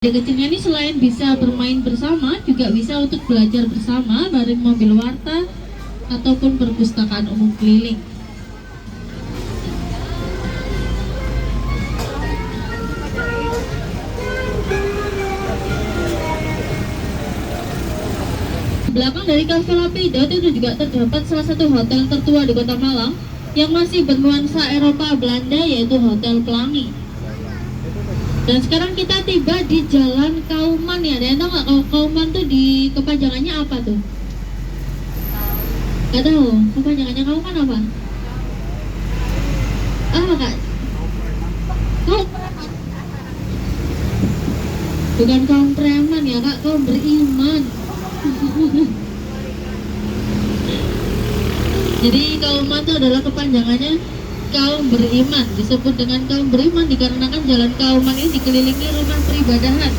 Adik kecilnya ini selain bisa bermain bersama, juga bisa untuk belajar bersama bareng mobil warta ataupun perpustakaan umum keliling. Belakang dari Cafe Lapido itu juga terdapat salah satu hotel tertua di Kota Malang yang masih bernuansa Eropa Belanda, yaitu Hotel Pelangi. Dan sekarang kita tiba di Jalan Kauman ya. Dan tahu nggak Kauman tuh di kepanjangannya apa tuh? Gak tahu. Kepanjangannya Kauman apa? Apa kak? Kau bukan kaum preman ya kak, kaum beriman. Jadi Kauman itu adalah kepanjangannya kaum beriman. Disebut dengan kaum beriman dikarenakan Jalan Kauman ini dikelilingi rumah peribadahan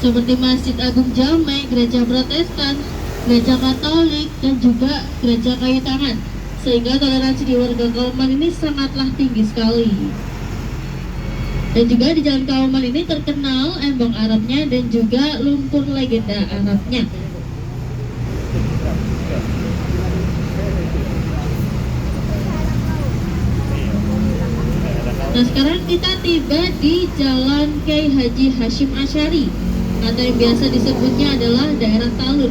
seperti Masjid Agung Jamai, Gereja Protestan, Gereja Katolik, dan juga Gereja Kayu Tangan. Sehingga toleransi di warga Kauman ini sangatlah tinggi sekali. Dan juga di Jalan Kauman ini terkenal embong Arabnya dan juga lumpur legenda Arabnya. Nah sekarang kita tiba di Jalan Kiai Haji Hashim Asy'ari atau yang biasa disebutnya adalah daerah Talun.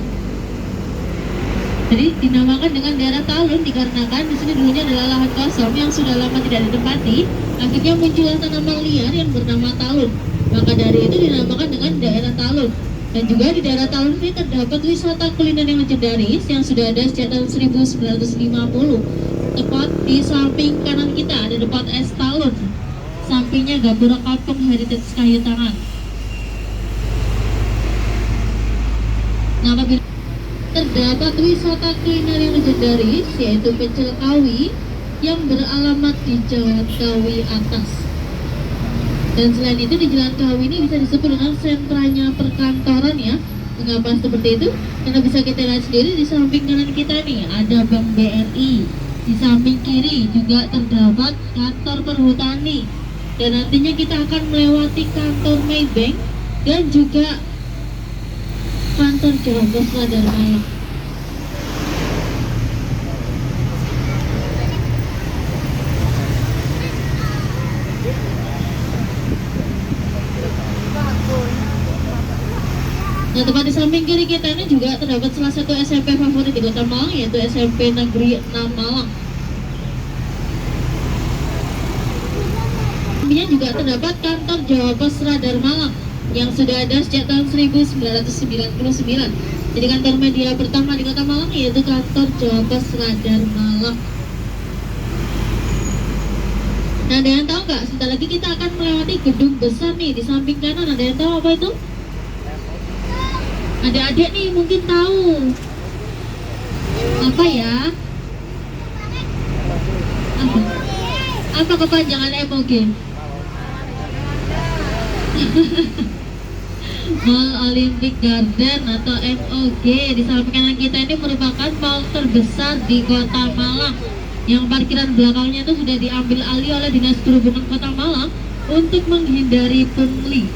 Jadi dinamakan dengan daerah Talun dikarenakan di sini dulunya adalah lahan kosong yang sudah lama tidak ditempati. Akhirnya muncul tanaman liar yang bernama talun. Maka dari itu dinamakan dengan daerah Talun. Dan juga di daerah Talun ini terdapat wisata kuliner yang legendaris yang sudah ada sejak tahun 1950. Tepat di samping kanan kita ada tempat es talun. Sampingnya Gapura Kampung Heritage Kayu Tangan. Nah, apabila terdapat wisata kuliner yang legendaris yaitu pecel kawi yang beralamat di Jalan Kawi Atas. Dan selain itu di Jalan Kawi ini bisa disebut dengan sentranya perkantoran ya. Mengapa seperti itu? Karena bisa kita lihat sendiri di samping kanan kita nih ada Bank BRI. Di samping kiri juga terdapat kantor perhutani. Dan nantinya kita akan melewati kantor Maybank dan juga kantor Jawa Pos Radar Malang. Nah, tepat di samping kiri kita ini juga terdapat salah satu SMP favorit di Kota Malang, yaitu SMP Negeri 6 Malang. Sampingnya juga terdapat kantor Jawa Pos Radar Malang yang sudah ada sejak tahun 1999. Jadi kantor media pertama di Kota Malang yaitu kantor Jawa Pos Radar Malang. Nah, ada yang tahu nggak? Sebentar lagi kita akan melewati gedung besar nih di samping kanan. Ada yang tahu apa itu? Adik-adik nih mungkin tahu apa ya? Apa kepanjangan MOG? Mall Olympic Garden atau MOG. Di samping kanan kita ini merupakan mall terbesar di Kota Malang yang parkiran belakangnya itu sudah diambil alih oleh Dinas Perhubungan Kota Malang untuk menghindari pungli.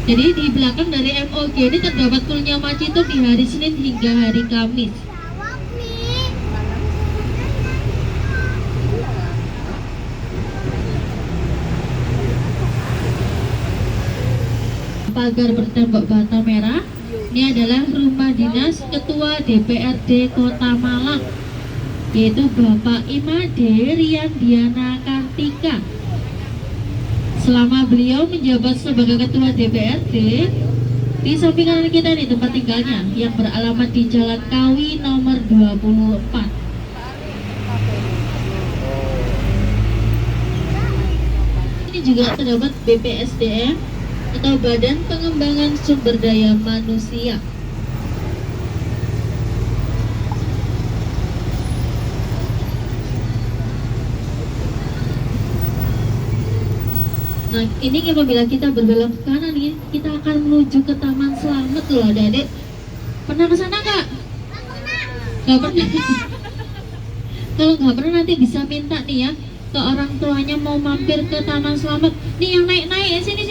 Jadi di belakang dari MOG ini terdapat Kulnya Macitung di hari Senin hingga hari Kamis. Pagar bertembok bata merah. Ini adalah rumah dinas Ketua DPRD Kota Malang, yaitu Bapak Imade Riandiana Kartika. Selama beliau menjabat sebagai Ketua DPRD, di samping kanan kita nih tempat tinggalnya yang beralamat di Jalan Kawi nomor 24. Ini juga terdapat BPSDM atau Badan Pengembangan Sumber Daya Manusia. Nah, ini apabila kita berbelok ke kanan nih, kita akan menuju ke Taman Selamat loh adik-adik. Pernah ke sana kak? Gak pernah. Kalau nggak pernah nanti bisa minta nih ya ke orang tuanya mau mampir ke Taman Selamat. Nih yang naik-naik, sini.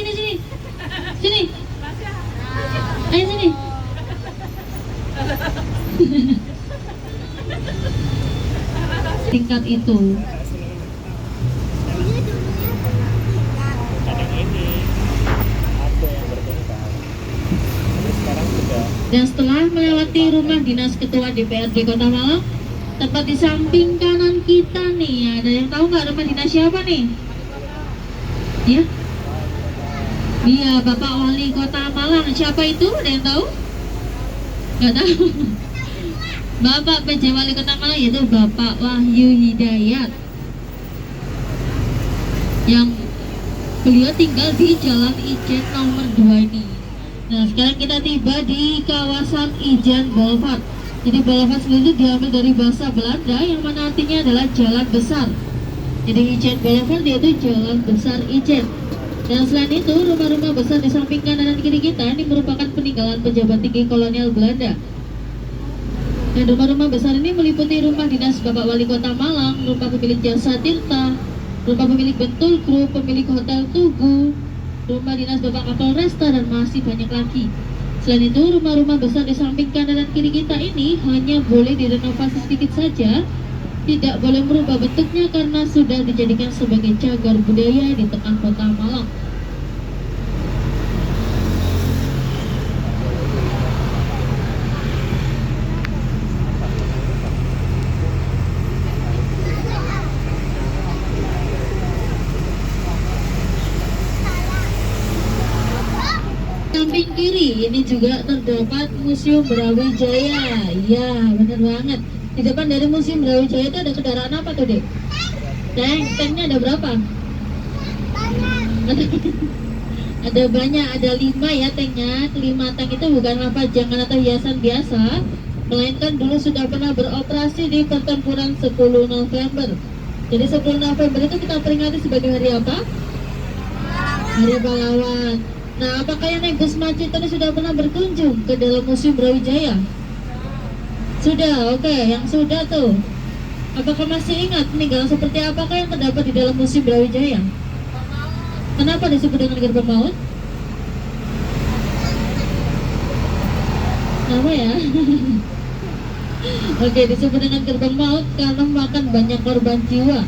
Sini. sesingkat itu. Kadang ini ada yang bertengkar. Tapi sekarang sudah Dan setelah melewati rumah dinas Ketua DPRD Kota Malang, tepat di samping kanan kita nih, ada yang tahu nggak rumah dinas siapa nih? Ya? Iya, Bapak Wali Kota Malang. Siapa itu? Ada yang tahu? Nggak tahu. Bapak PJ Wali Kota Malang yaitu Bapak Wahyu Hidayat, yang beliau tinggal di Jalan Ijen nomor 2 ini. Nah, sekarang kita tiba di kawasan Ijen Boulevard. Jadi Boulevard sendiri itu diambil dari bahasa Belanda yang mana artinya adalah jalan besar. Jadi Ijen Boulevard yaitu jalan besar Ijen. Dan selain itu, rumah-rumah besar di samping kanan dan kiri kita ini merupakan peninggalan pejabat tinggi kolonial Belanda. Dan rumah-rumah besar ini meliputi rumah dinas Bapak Wali Kota Malang, rumah pemilik Jasa Tirta, rumah pemilik Bentul Group, pemilik Hotel Tugu, rumah dinas Bapak Kapolresta, dan masih banyak lagi. Selain itu, rumah-rumah besar di samping kanan dan kiri kita ini hanya boleh direnovasi sedikit saja, tidak boleh merubah bentuknya karena sudah dijadikan sebagai cagar budaya di tengah kota Malang. Samping kiri ini juga terdapat Museum Brawijaya. Ya, benar banget. Di depan dari Museum Brawijaya itu ada kendaraan apa tuh, Dek? Tanknya ada berapa? Ada banyak, ada 5 ya tanknya. 5 tank itu bukanlah pajangan atau hiasan biasa, melainkan dulu sudah pernah beroperasi di pertempuran 10 November. Jadi 10 November itu kita peringati sebagai hari apa? Hari Pahlawan. Nah, apakah yang naik bus macet tadi sudah pernah berkunjung ke dalam Museum Brawijaya? Sudah, oke. Yang sudah tuh, apakah masih ingat peninggalan seperti apakah yang terdapat di dalam Museum Brawijaya? Kenapa disebut dengan gerbang maut? Kenapa ya? Oke, disebut dengan gerbang maut karena memakan banyak korban jiwa.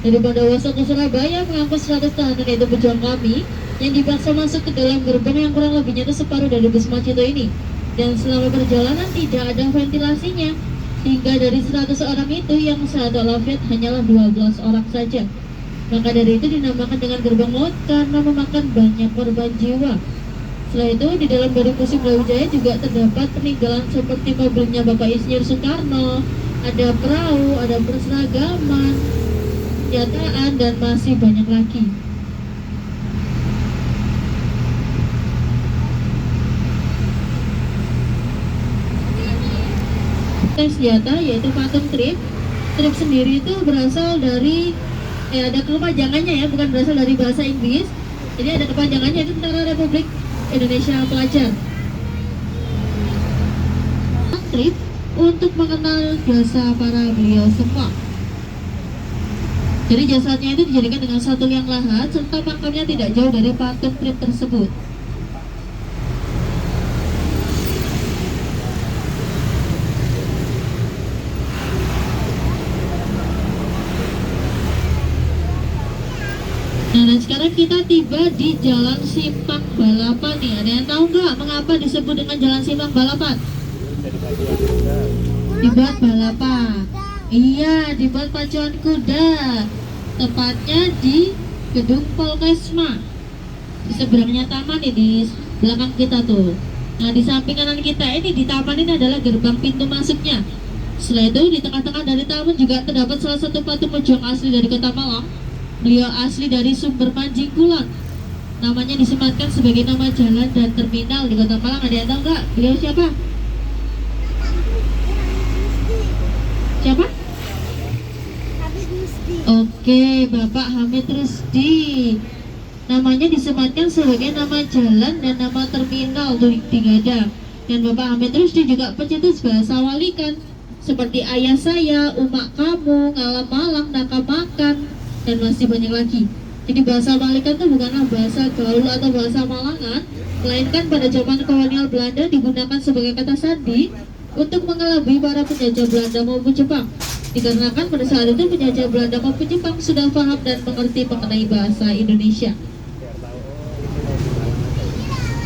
Dari Bondowoso ke Surabaya mengangkut 100 tahanan yaitu pejuang kami yang dipaksa masuk ke dalam gerbang yang kurang lebihnya itu separuh dari bus Macito ini. Dan selama perjalanan tidak ada ventilasinya, hingga dari 100 orang itu yang saat wafat hanyalah 12 orang saja. Maka dari itu dinamakan dengan gerbang maut karena memakan banyak korban jiwa. Setelah itu di dalam dari Museum Brawijaya juga terdapat peninggalan seperti mobilnya Bapak Insinyur Soekarno, ada perahu, ada perseragaman, senjataan, dan masih banyak lagi. Senjata yaitu patung trip. Trip sendiri itu berasal dari ada kepanjangannya ya, bukan berasal dari bahasa Inggris. Jadi ada kepanjangannya, itu Tentara Republik Indonesia Pelajar. Trip untuk mengenal jasa para beliau semua. Jadi jasadnya itu dijadikan dengan satu liang lahat serta makamnya tidak jauh dari patung trip tersebut. Nah, dan sekarang kita tiba di Jalan Simpang Balapan nih. Ada yang tahu nggak mengapa disebut dengan Jalan Simpang Balapan? Dibuat balapan. Iya, dibuat pacuan kuda. Tepatnya di gedung Polkesma. Di seberangnya taman nih, di belakang kita tuh. Nah, di samping kanan kita ini di taman ini adalah gerbang pintu masuknya. Setelah itu di tengah-tengah dari taman juga terdapat salah satu patung pejuang asli dari Kota Malang. Beliau asli dari Sumber Manjing Kulon. Namanya disematkan sebagai nama jalan dan terminal di Kota Malang. Ada yang tahu nggak? Beliau siapa? Siapa? Oke, Bapak Hamid Rusdi. Namanya disematkan sebagai nama jalan dan nama terminal di Gadang. Dan Bapak Hamid Rusdi juga pencetus bahasa Walikan seperti ayah saya, umak kamu, ngalam malang, naka makan, dan masih banyak lagi. Jadi bahasa Walikan itu bukanlah bahasa gaul atau bahasa Malangan, melainkan pada zaman kolonial Belanda digunakan sebagai kata sandi untuk mengelabui para penjajah Belanda maupun Jepang. Dikarenakan pada saat itu penjajah Belanda maupun Jepang sudah paham dan mengerti mengenai bahasa Indonesia. biar tahu oh ini mau gimana aja ya.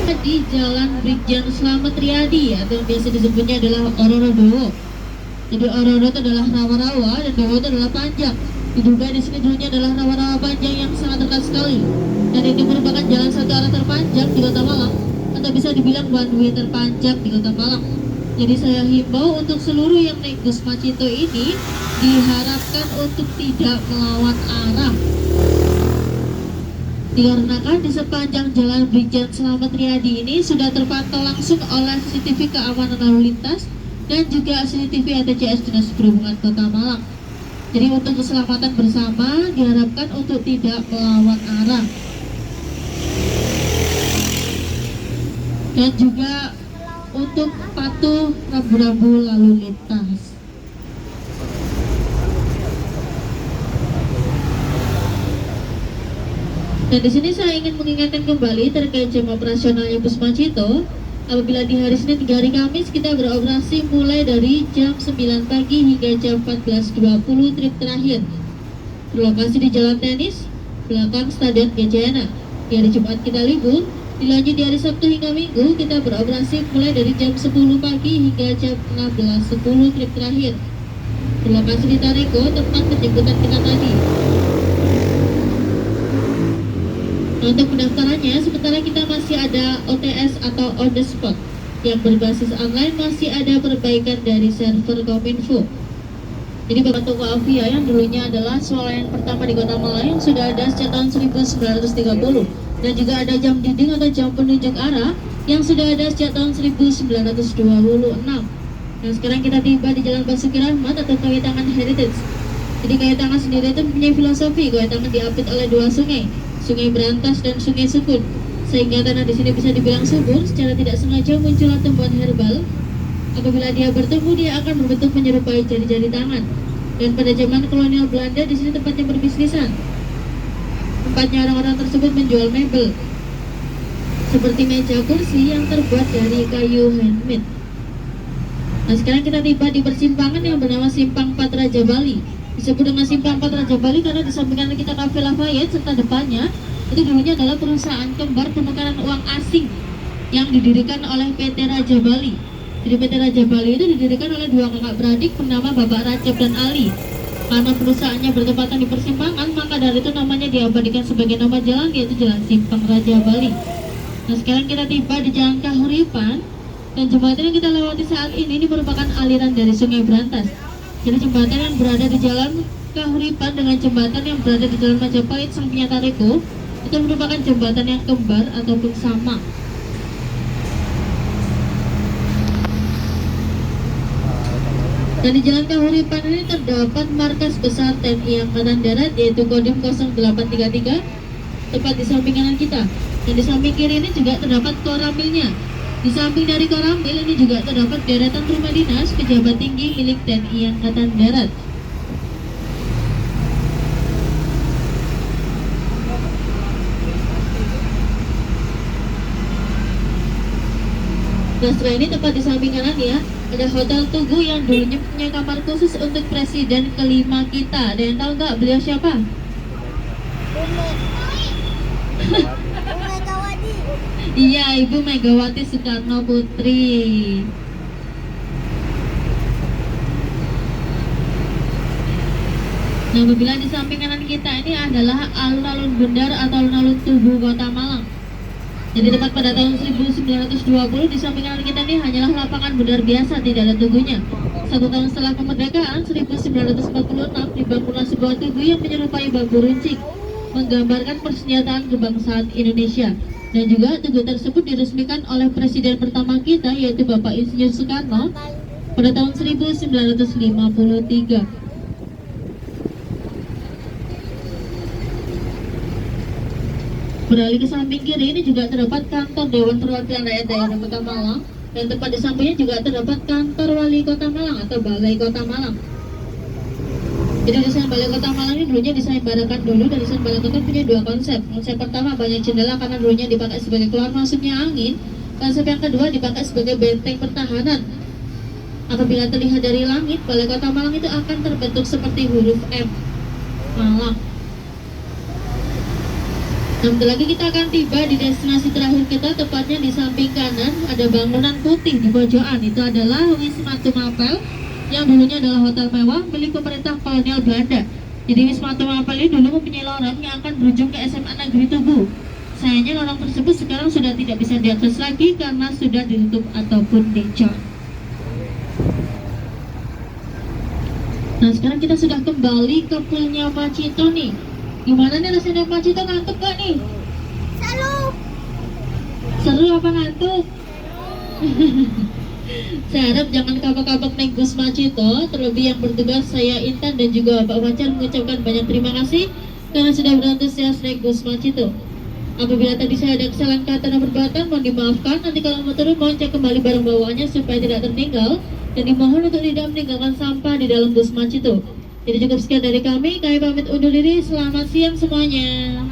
Sekolah nanti yang di Jalan Brigjen Slamet Riyadi atau yang biasa disebutnya adalah Ororodowo. Jadi Ororo itu adalah rawa-rawa dan Dowo itu adalah panjang. Diduga di sini dulunya adalah rawa-rawa panjang yang sangat dekat sekali. Dan ini merupakan jalan satu arah terpanjang di Kota Malang atau bisa dibilang one way terpanjang di Kota Malang. Jadi saya himbau untuk seluruh yang naik bus Macito ini diharapkan untuk tidak melawan arah. Dikarenakan di sepanjang Jalan Brigjen Slamet Riyadi ini sudah terpantau langsung oleh CCTV keamanan lalu lintas dan juga CCTV ATCS Dinas Perhubungan Kota Malang. Jadi untuk keselamatan bersama diharapkan untuk tidak melawan arah. Dan juga untuk patuh rambu-rambu lalu lintas. Dan di sini saya ingin mengingatkan kembali terkait jam operasionalnya bus Macito. Apabila di hari Senin hingga hari Kamis kita beroperasi mulai dari jam 9 pagi hingga jam 14.20 trip terakhir. Berlokasi di Jalan Tenis, belakang Stadion Gajayana. Di hari Jumat kita libur, dilanjut di hari Sabtu hingga Minggu kita beroperasi mulai dari jam 10 pagi hingga jam 16.10 trip terakhir. Berlokasi di Tariko, tempat penjemputan kita tadi. Nah, untuk pendaftarannya, sementara kita masih ada OTS atau on the spot yang berbasis online, masih ada perbaikan dari server Kominfo. Jadi Bapak Toko Avia yang dulunya adalah swalayan pertama di Kota Malang yang sudah ada sejak tahun 1930, dan juga ada jam dinding atau jam penunjuk arah yang sudah ada sejak tahun 1926. Nah, sekarang kita tiba di Jalan Basuki Rahmat atau Kawitangan Heritage. Jadi Kawitangan sendiri itu mempunyai filosofi. Kawitangan diapit oleh dua sungai, Sungai Berantas dan Sungai Sukun, sehingga tanah di sini bisa dibilang subur. Secara tidak sengaja muncullah tumbuhan herbal. Apabila dia bertemu, dia akan berbentuk menyerupai jari-jari tangan. Dan pada zaman kolonial Belanda, di sini tempatnya berbisnisan. Tempatnya orang-orang tersebut menjual mebel, seperti meja kursi yang terbuat dari kayu handmade. Nah, sekarang kita tiba di persimpangan yang bernama Simpang 4 Raja Bali. Disebut dengan Simpang 4 Raja Bali karena di samping kanan kita Cafe Lafayette, serta depannya itu dulunya adalah perusahaan kembar penukaran uang asing yang didirikan oleh PT Raja Bali. Jadi PT Raja Bali itu didirikan oleh dua kakak beradik bernama Bapak Rajab dan Ali. Karena perusahaannya bertepatan di persimpangan, maka dari itu namanya diabadikan sebagai nama jalan, yaitu Jalan Simpang Raja Bali. Nah, sekarang kita tiba di Jalan Kahuripan, dan jembatan yang kita lewati saat ini merupakan aliran dari Sungai Berantas. Jadi jembatan yang berada di Jalan Kahuripan dengan jembatan yang berada di Jalan Majapahit sampingnya Tariko itu merupakan jembatan yang kembar ataupun sama. Dan di Jalan Kahuripan ini terdapat markas besar TNI Angkatan Darat, yaitu Kodim 0833, tepat di samping kanan kita. Dan di samping kiri ini juga terdapat koramilnya. Di samping dari koramil ini juga terdapat deretan rumah dinas pejabat tinggi milik TNI Angkatan Darat. Nah, setelah ini tepat di samping kanan ya, ada Hotel Tugu yang dulunya punya kamar khusus untuk presiden kelima kita. Ada yang tahu nggak beliau siapa? Iya, Ibu Megawati Soekarno Putri. Nah, apabila di samping kanan kita ini adalah alun-alun Bendar atau alun-alun Tugu Kota Malang. Jadi tepat pada tahun 1920 di samping kanan kita ini hanyalah lapangan Bendar biasa, tidak ada tugunya. Satu tahun setelah kemerdekaan 1946 dibangunlah sebuah tugu yang menyerupai bambu runcing, menggambarkan persenjataan kebangsaan Indonesia. Dan juga tugu tersebut diresmikan oleh presiden pertama kita, yaitu Bapak Insinyur Soekarno pada tahun 1953. Beralih ke samping kiri ini juga terdapat kantor Dewan Perwakilan Rakyat Daerah Kota Malang, dan tepat di sampingnya juga terdapat kantor Wali Kota Malang atau Balai Kota Malang. Jadi desain balai kota Malang ini dulunya disayembarakan dulu, dan desain balai kota punya dua konsep. Konsep pertama banyak jendela karena dulunya dipakai sebagai keluar masuknya angin. Konsep yang kedua dipakai sebagai benteng pertahanan. Apabila terlihat dari langit, balai kota Malang itu akan terbentuk seperti huruf M, Malang. Nah, bentar lagi kita akan tiba di destinasi terakhir kita, tepatnya di samping kanan ada bangunan putih di pojokan. Itu adalah Wisma Tumapel, yang dulunya adalah hotel mewah milik pemerintah kolonial Belanda. Jadi Wisma Tumapel ini dulu mempunyai lorong yang akan berujung ke SMA Negeri Tugu. Sayangnya lorong tersebut sekarang sudah tidak bisa diakses lagi karena sudah ditutup ataupun dicor. Nah, sekarang kita sudah kembali ke poolnya Macito nih. Gimana nih rasanya Macito, ngantuk gak nih? Seru apa ngantuk? Saya harap jangan kapok-kapok naik bus Macito. Terlebih yang bertugas, saya Intan dan juga Pak Fajar mengucapkan banyak terima kasih karena sudah berantusias naik bus Macito. Apabila tadi saya ada kesalahan kata dan perbuatan, mohon dimaafkan. Nanti kalau mau turun, mohon cek kembali barang bawaannya supaya tidak tertinggal, dan dimohon untuk tidak meninggalkan sampah di dalam bus Macito. Jadi cukup sekian dari kami pamit undur diri. Selamat siang semuanya.